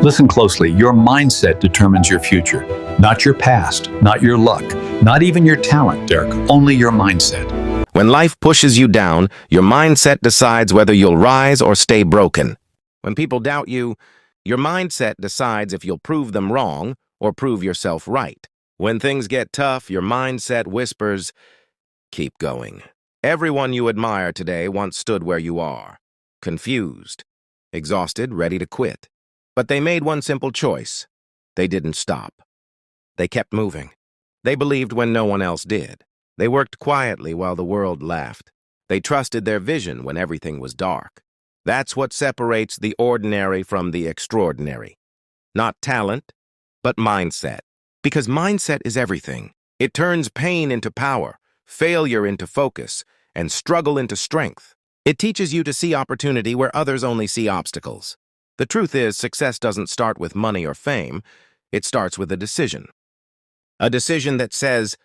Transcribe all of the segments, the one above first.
Listen closely. Your mindset determines your future, not your past, not your luck, not even your talent, Derek, only your mindset. When life pushes you down, your mindset decides whether you'll rise or stay broken. When people doubt you, your mindset decides if you'll prove them wrong or prove yourself right. When things get tough, your mindset whispers, keep going. Everyone you admire today once stood where you are, confused, exhausted, ready to quit. But they made one simple choice. They didn't stop. They kept moving. They believed when no one else did. They worked quietly while the world laughed. They trusted their vision when everything was dark. That's what separates the ordinary from the extraordinary. Not talent, but mindset. Because mindset is everything. It turns pain into power, failure into focus, and struggle into strength. It teaches you to see opportunity where others only see obstacles. The truth is, success doesn't start with money or fame. It starts with a decision. A decision that says,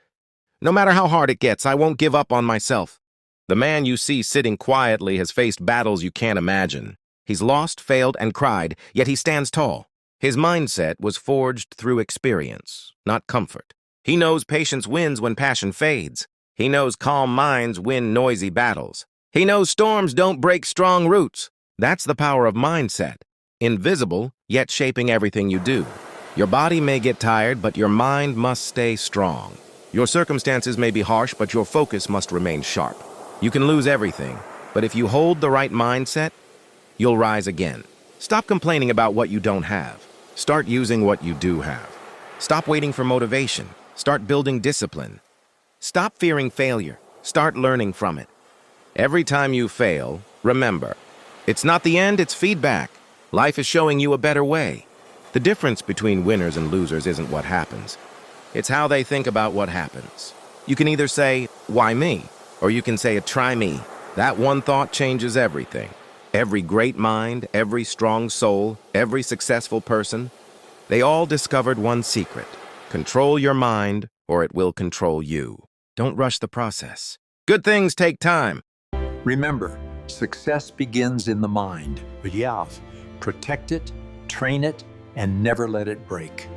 no matter how hard it gets, I won't give up on myself. The man you see sitting quietly has faced battles you can't imagine. He's lost, failed, and cried, yet he stands tall. His mindset was forged through experience, not comfort. He knows patience wins when passion fades. He knows calm minds win noisy battles. He knows storms don't break strong roots. That's the power of mindset. Invisible, yet shaping everything you do. Your body may get tired, but your mind must stay strong. Your circumstances may be harsh, but your focus must remain sharp. You can lose everything, but if you hold the right mindset, you'll rise again. Stop complaining about what you don't have. Start using what you do have. Stop waiting for motivation. Start building discipline. Stop fearing failure. Start learning from it. Every time you fail, remember, it's not the end, it's feedback. Life is showing you a better way. The difference between winners and losers isn't what happens. It's how they think about what happens. You can either say, why me? Or you can say, try me. That one thought changes everything. Every great mind, every strong soul, every successful person, they all discovered one secret. Control your mind, or it will control you. Don't rush the process. Good things take time. Remember, success begins in the mind. But yeah, protect it, train it, and never let it break.